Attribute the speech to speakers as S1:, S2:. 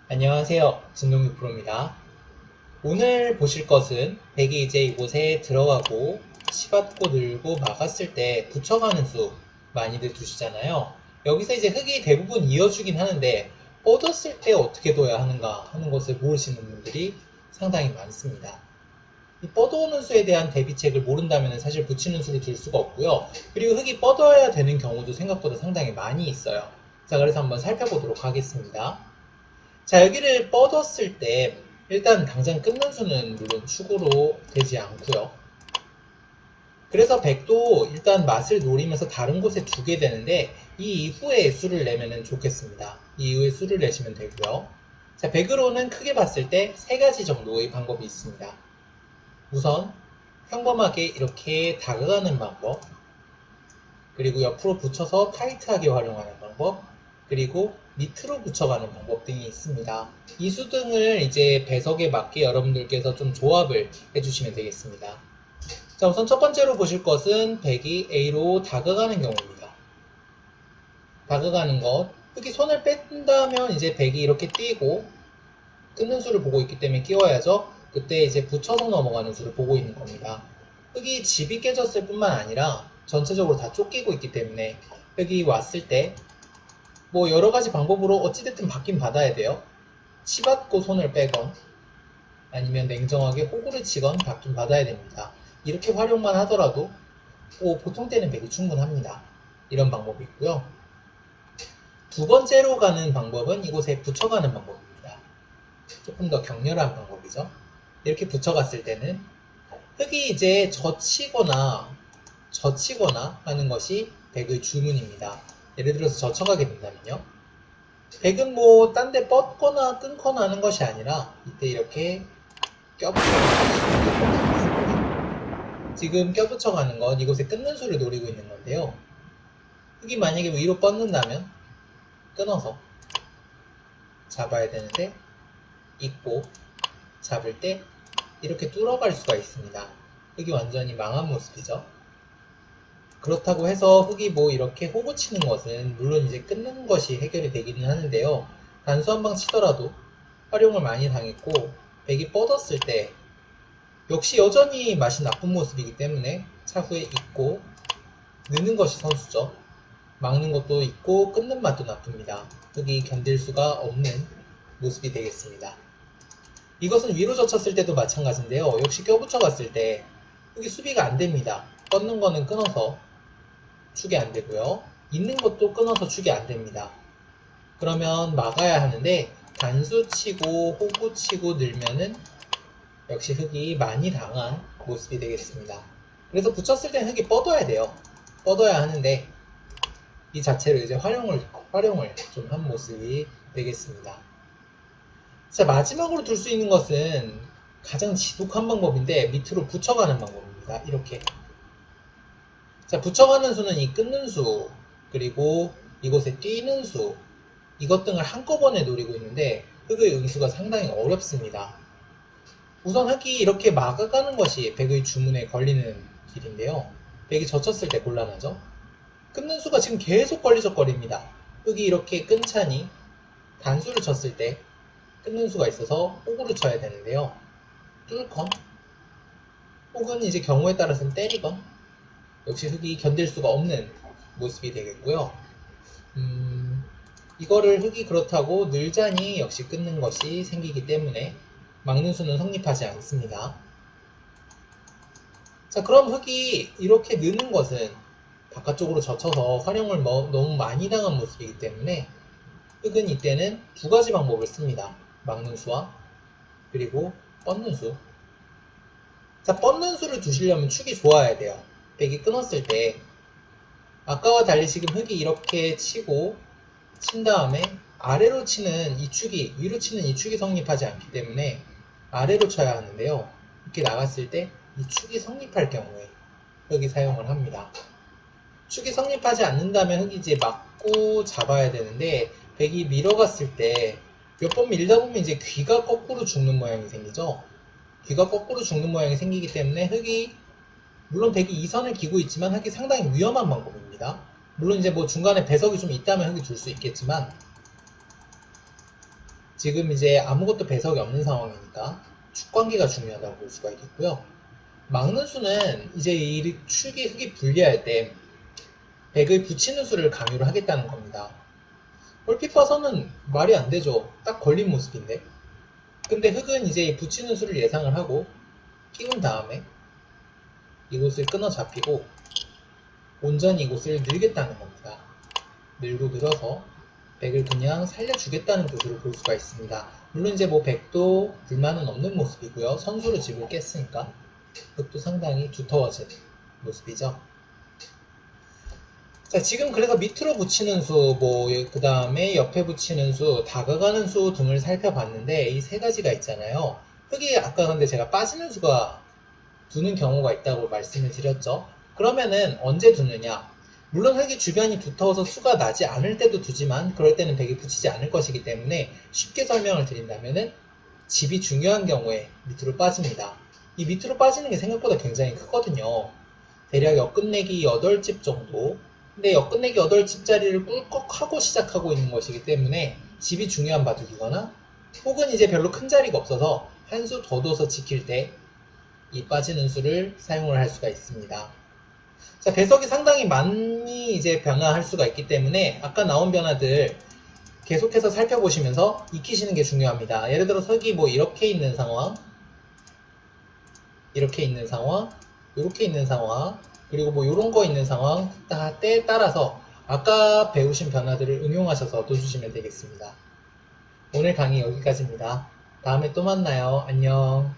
S1: 안녕하세요. 진동규 프로입니다. 오늘 보실 것은 백이 이제 이곳에 들어가고 치받고 늘고 막았을 때 붙여가는 수 많이들 두시잖아요. 여기서 이제 흙이 대부분 이어주긴 하는데 뻗었을 때 어떻게 둬야 하는가 하는 것을 모르시는 분들이 상당히 많습니다. 이 뻗어오는 수에 대한 대비책을 모른다면 사실 붙이는 수를 둘 수가 없고요. 그리고 흙이 뻗어야 되는 경우도 생각보다 상당히 많이 있어요. 자, 그래서 한번 살펴보도록 하겠습니다. 자, 여기를 뻗었을 때 일단 당장 끊는 수는 물론 추구로 되지 않고요. 그래서 100도 일단 맛을 노리면서 다른 곳에 두게 되는데 이 이후에 수를 내면 좋겠습니다. 이 이후에 수를 내시면 되고요. 자, 100으로는 크게 봤을 때 세 가지 정도의 방법이 있습니다. 우선 평범하게 이렇게 다가가는 방법, 그리고 옆으로 붙여서 타이트하게 활용하는 방법, 그리고 밑으로 붙여가는 방법 등이 있습니다. 이 수등을 이제 배석에 맞게 여러분들께서 좀 조합을 해주시면 되겠습니다. 자, 우선 첫 번째로 보실 것은 백이 A로 다가가는 경우입니다. 다가가는 것, 흙이 손을 뺀다면 이제 백이 이렇게 뛰고 끊는 수를 보고 있기 때문에 끼워야죠. 그때 이제 붙여서 넘어가는 수를 보고 있는 겁니다. 흙이 집이 깨졌을 뿐만 아니라 전체적으로 다 쫓기고 있기 때문에 흙이 왔을 때 뭐 여러가지 방법으로 어찌됐든 받긴 받아야 돼요. 치받고 손을 빼건 아니면 냉정하게 호구를 치건 받긴 받아야 됩니다. 이렇게 활용만 하더라도 보통 때는 백이 충분합니다. 이런 방법이 있고요. 두 번째로 가는 방법은 이곳에 붙여가는 방법입니다. 조금 더 격렬한 방법이죠. 이렇게 붙여갔을 때는 흙이 이제 젖히거나 하는 것이 백의 주문입니다. 예를 들어서 젖혀가게 된다면요. 백은 뭐 딴 데 뻗거나 끊거나 하는 것이 아니라 이때 이렇게 껴붙여가는 지금 껴붙여가는 건 이곳에 끊는 수를 노리고 있는 건데요. 흙이 만약에 위로 뻗는다면 끊어서 잡아야 되는데 입고 잡을 때 이렇게 뚫어갈 수가 있습니다. 흙이 완전히 망한 모습이죠. 그렇다고 해서 흙이 뭐 이렇게 호구 치는 것은 물론 이제 끊는 것이 해결이 되기는 하는데요. 단수 한 방 치더라도 활용을 많이 당했고 백이 뻗었을 때 역시 여전히 맛이 나쁜 모습이기 때문에 차후에 잊고 느는 것이 선수죠. 막는 것도 있고 끊는 맛도 나쁩니다. 흙이 견딜 수가 없는 모습이 되겠습니다. 이것은 위로 젖혔을 때도 마찬가지인데요. 역시 껴붙여 갔을 때 흙이 수비가 안 됩니다. 뻗는 거는 끊어서 축이 안 되고요. 있는 것도 끊어서 축이 안 됩니다. 그러면 막아야 하는데 단수 치고 호구 치고 늘면은 역시 흙이 많이 당한 모습이 되겠습니다. 그래서 붙였을 때 흙이 뻗어야 돼요. 뻗어야 하는데 이 자체로 이제 활용을 좀 한 모습이 되겠습니다. 자, 마지막으로 둘 수 있는 것은 가장 지독한 방법인데 밑으로 붙여가는 방법입니다. 이렇게. 자, 붙여가는 수는 이 끊는 수, 그리고 이곳에 뛰는 수, 이것 등을 한꺼번에 노리고 있는데 흙의 응수가 상당히 어렵습니다. 우선 흙이 이렇게 막아가는 것이 백의 주문에 걸리는 길인데요. 백이 젖혔을 때 곤란하죠. 끊는 수가 지금 계속 걸리적거립니다. 흙이 이렇게 끊자니 단수를 쳤을 때 끊는 수가 있어서 호구를 쳐야 되는데요. 뚫건 혹은 이제 경우에 따라서는 때리건 역시 흙이 견딜 수가 없는 모습이 되겠고요. 이거를 흙이 그렇다고 늘자니 역시 끊는 것이 생기기 때문에 막는 수는 성립하지 않습니다. 자, 그럼 흙이 이렇게 느는 것은 바깥쪽으로 젖혀서 활용을 너무 많이 당한 모습이기 때문에 흙은 이때는 두 가지 방법을 씁니다. 막는 수와 그리고 뻗는 수. 자, 뻗는 수를 두시려면 축이 좋아야 돼요. 백이 끊었을 때 아까와 달리 지금 흙이 이렇게 치고 친 다음에 아래로 치는 이 축이 위로 치는 이 축이 성립하지 않기 때문에 아래로 쳐야 하는데요. 이렇게 나갔을 때 이 축이 성립할 경우에 흙이 사용을 합니다. 축이 성립하지 않는다면 흙이 이제 막고 잡아야 되는데 백이 밀어갔을 때 몇 번 밀다 보면 이제 귀가 거꾸로 죽는 모양이 생기죠. 귀가 거꾸로 죽는 모양이 생기기 때문에 흙이 물론 백이 이선을 기고 있지만 흙이 상당히 위험한 방법입니다. 물론 이제 뭐 중간에 배석이 좀 있다면 흙이 둘 수 있겠지만 지금 이제 아무것도 배석이 없는 상황이니까 축관계가 중요하다고 볼 수가 있겠고요. 막는 수는 이제 이 축이 흙이 불리할 때 백을 붙이는 수를 강요를 하겠다는 겁니다. 얼핏 봐서는 말이 안 되죠. 딱 걸린 모습인데. 근데 흙은 이제 붙이는 수를 예상을 하고 끼운 다음에 이곳을 끊어 잡히고 온전히 이곳을 늘겠다는 겁니다. 늘고 늘어서 백을 그냥 살려주겠다는 구도를 볼 수가 있습니다. 물론 이제 뭐 백도 불만은 없는 모습이고요. 선수로 집을 깼으니까 흙도 상당히 두터워진 모습이죠. 자, 지금 그래서 밑으로 붙이는 수, 그 다음에 옆에 붙이는 수, 다가가는 수 등을 살펴봤는데 이 세 가지가 있잖아요. 흙이 아까 근데 제가 빠지는 수가 두는 경우가 있다고 말씀을 드렸죠. 그러면은 언제 두느냐? 물론 흙이 주변이 두터워서 수가 나지 않을 때도 두지만 그럴 때는 백이 붙이지 않을 것이기 때문에 쉽게 설명을 드린다면은 집이 중요한 경우에 밑으로 빠집니다. 이 밑으로 빠지는 게 생각보다 굉장히 크거든요. 대략 엮끝내기 8집 정도. 근데 엮끝내기 8집짜리를 꿀꺽하고 시작하고 있는 것이기 때문에 집이 중요한 바둑이거나 혹은 이제 별로 큰 자리가 없어서 한 수 더 둬서 지킬 때 이 빠지는 수를 사용을 할 수가 있습니다. 자, 배석이 상당히 많이 이제 변화할 수가 있기 때문에 아까 나온 변화들 계속해서 살펴보시면서 익히시는 게 중요합니다. 예를 들어 석이 뭐 이렇게 있는 상황, 이렇게 있는 상황, 이렇게 있는 상황, 그리고 뭐 이런 거 있는 상황 때에 따라서 아까 배우신 변화들을 응용하셔서 둬주시면 되겠습니다. 오늘 강의 여기까지입니다. 다음에 또 만나요. 안녕.